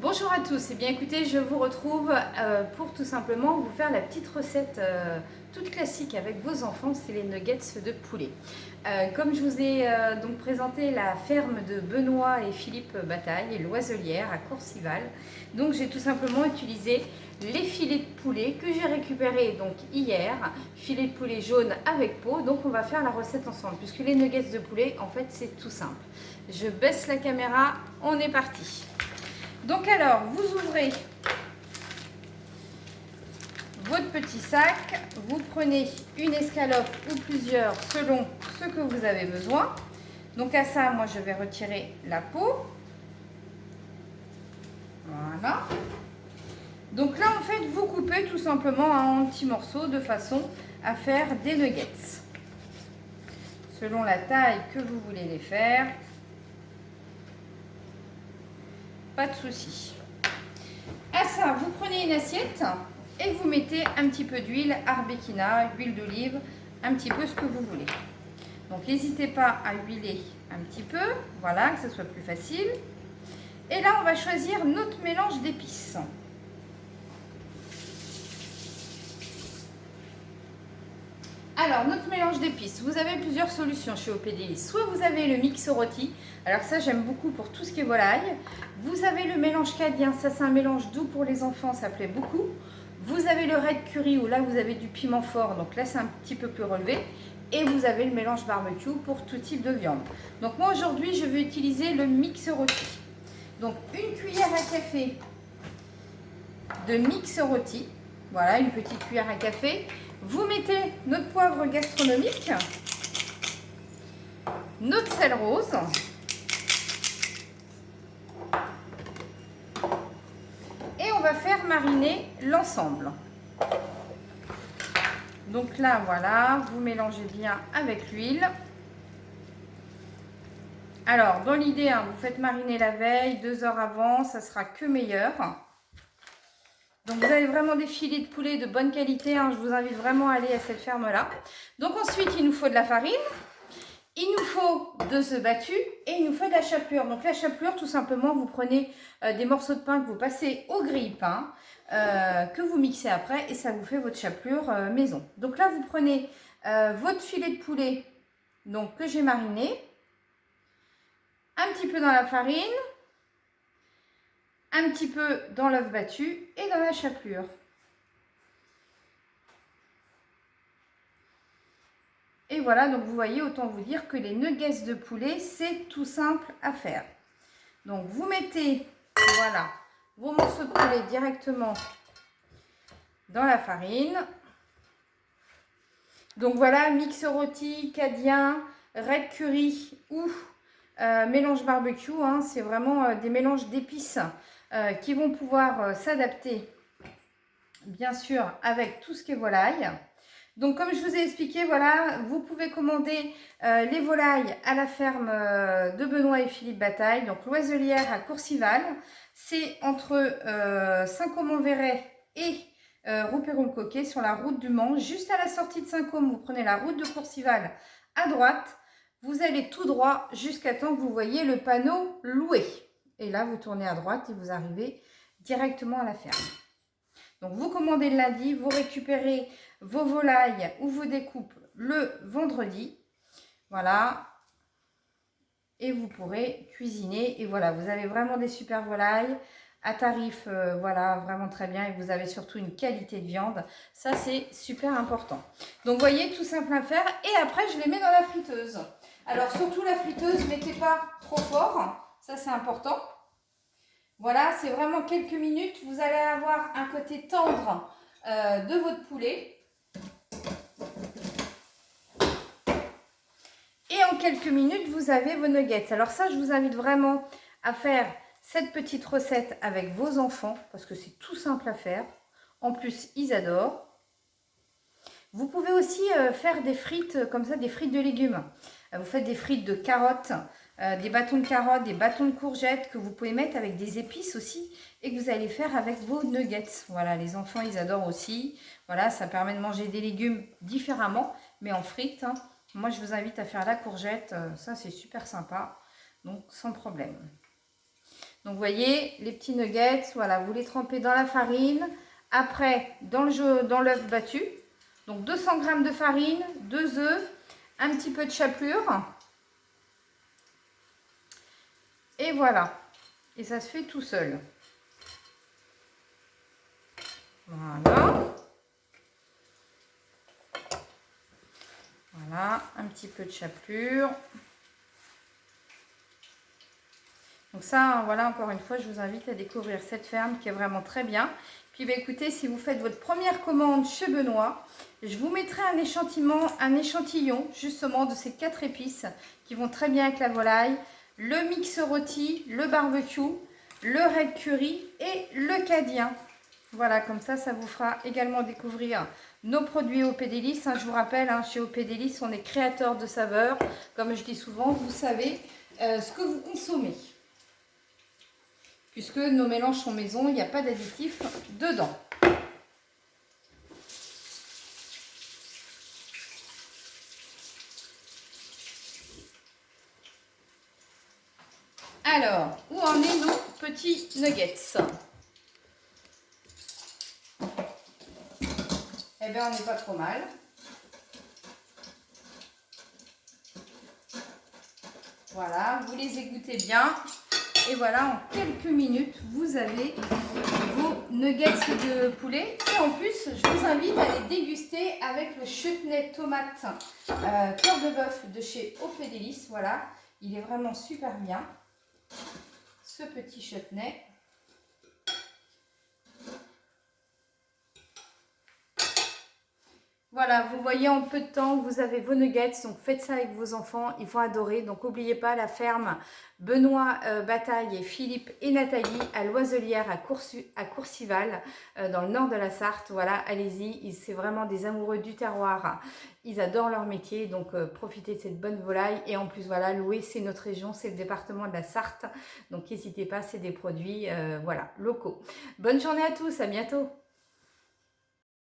Bonjour à tous, et bien écoutez, je vous retrouve pour tout simplement vous faire la petite recette toute classique avec vos enfants, c'est les nuggets de poulet. Comme je vous ai donc présenté la ferme de Benoît et Philippe Bataille, l'Oiselière à Courcival, donc j'ai tout simplement utilisé les filets de poulet que j'ai récupérés donc hier, filets de poulet jaune avec peau, donc on va faire la recette ensemble puisque les nuggets de poulet en fait c'est tout simple. Je baisse la caméra, on est parti. Donc alors, vous ouvrez votre petit sac, vous prenez une escalope ou plusieurs selon ce que vous avez besoin. Donc à ça, moi je vais retirer la peau. Voilà. Donc là, en fait, vous coupez tout simplement en petits morceaux de façon à faire des nuggets. Selon la taille que vous voulez les faire. Pas de souci. À ça, vous prenez une assiette et vous mettez un petit peu d'huile, arbequina, huile d'olive, un petit peu ce que vous voulez. Donc n'hésitez pas à huiler un petit peu, voilà, que ce soit plus facile. Et là, on va choisir notre mélange d'épices. Alors, notre mélange d'épices, vous avez plusieurs solutions chez OPDI. Soit vous avez le mix rôti, alors ça j'aime beaucoup pour tout ce qui est volaille. Vous avez le mélange cadien, ça c'est un mélange doux pour les enfants, ça plaît beaucoup. Vous avez le red curry où là vous avez du piment fort, donc là c'est un petit peu plus relevé. Et vous avez le mélange barbecue pour tout type de viande. Donc moi aujourd'hui je vais utiliser le mix rôti. Donc une cuillère à café de mix rôti, voilà une petite cuillère à café. Vous mettez notre poivre gastronomique, notre sel rose, et on va faire mariner l'ensemble. Donc là, voilà, vous mélangez bien avec l'huile. Alors, dans l'idée, hein, vous faites mariner la veille, 2 heures avant, ça sera que meilleur. Donc vous avez vraiment des filets de poulet de bonne qualité, hein, je vous invite vraiment à aller à cette ferme-là. Donc ensuite, il nous faut de la farine, il nous faut 2 œufs battus et il nous faut de la chapelure. Donc la chapelure, tout simplement, vous prenez des morceaux de pain que vous passez au grille-pain, que vous mixez après et ça vous fait votre chapelure maison. Donc là, vous prenez votre filet de poulet donc, que j'ai mariné, un petit peu dans la farine, un petit peu dans l'œuf battu et dans la chapelure. Et voilà, donc vous voyez, autant vous dire que les nuggets de poulet, c'est tout simple à faire. Donc vous mettez, voilà, vos morceaux de poulet directement dans la farine. Donc voilà, mix rôti, cadien, red curry ou mélange barbecue, hein, c'est vraiment des mélanges d'épices qui vont pouvoir s'adapter, bien sûr, avec tout ce qui est volaille. Donc, comme je vous ai expliqué, voilà, vous pouvez commander les volailles à la ferme de Benoît et Philippe Bataille, donc l'Oiselière à Courcival. C'est entre Saint-Côme-en-Véret et Rouperou-le-Coquet sur la route du Mans. Juste à la sortie de Saint-Côme, vous prenez la route de Courcival à droite. Vous allez tout droit jusqu'à temps que vous voyez le panneau loué. Et là, vous tournez à droite et vous arrivez directement à la ferme. Donc, vous commandez le lundi, vous récupérez vos volailles ou vos découpes le vendredi. Voilà. Et vous pourrez cuisiner. Et voilà, vous avez vraiment des super volailles à tarif, voilà, vraiment très bien. Et vous avez surtout une qualité de viande. Ça, c'est super important. Donc, vous voyez, tout simple à faire. Et après, je les mets dans la friteuse. Alors, surtout la friteuse, mettez pas trop fort. Ça, c'est important. Voilà, c'est vraiment quelques minutes. Vous allez avoir un côté tendre de votre poulet. Et en quelques minutes, vous avez vos nuggets. Alors ça, je vous invite vraiment à faire cette petite recette avec vos enfants parce que c'est tout simple à faire. En plus, ils adorent. Vous pouvez aussi faire des frites comme ça, des frites de légumes. Vous faites des frites de carottes, des bâtons de carottes, des bâtons de courgettes que vous pouvez mettre avec des épices aussi et que vous allez faire avec vos nuggets. Voilà, les enfants, ils adorent aussi. Voilà, ça permet de manger des légumes différemment, mais en frites. Hein. Moi, je vous invite à faire la courgette. Ça, c'est super sympa. Donc, sans problème. Donc, vous voyez, les petits nuggets, voilà, vous les trempez dans la farine. Après, dans l'œuf battu. Donc, 200 g de farine, 2 œufs, un petit peu de chapelure. Et voilà. Et ça se fait tout seul. Voilà. Voilà, un petit peu de chapelure. Donc ça, voilà, encore une fois, je vous invite à découvrir cette ferme qui est vraiment très bien. Puis, bah, écoutez, si vous faites votre première commande chez Benoît, je vous mettrai un échantillon justement de ces 4 épices qui vont très bien avec la volaille. Le mix rôti, le barbecue, le red curry et le cadien. Voilà, comme ça vous fera également découvrir nos produits OP Délices. Je vous rappelle, chez OP Délices, on est créateur de saveurs. Comme je dis souvent, vous savez ce que vous consommez. Puisque nos mélanges sont maison, il n'y a pas d'additifs dedans. Alors, où en est nos petits nuggets? Eh bien, on n'est pas trop mal. Voilà, vous les égouttez bien. Et voilà, en quelques minutes, vous avez vos nuggets de poulet. Et en plus, je vous invite à les déguster avec le chutney tomate cœur de bœuf de chez OP Délices. Voilà, il est vraiment super bien, ce petit chutney. Voilà, vous voyez, en peu de temps, vous avez vos nuggets, donc faites ça avec vos enfants, ils vont adorer. Donc n'oubliez pas la ferme Benoît Bataille et Philippe et Nathalie à Loiselière à Courcival, dans le nord de la Sarthe. Voilà, allez-y, c'est vraiment des amoureux du terroir. Ils adorent leur métier, donc profitez de cette bonne volaille. Et en plus, voilà, Loué, c'est notre région, c'est le département de la Sarthe. Donc n'hésitez pas, c'est des produits voilà, locaux. Bonne journée à tous, à bientôt.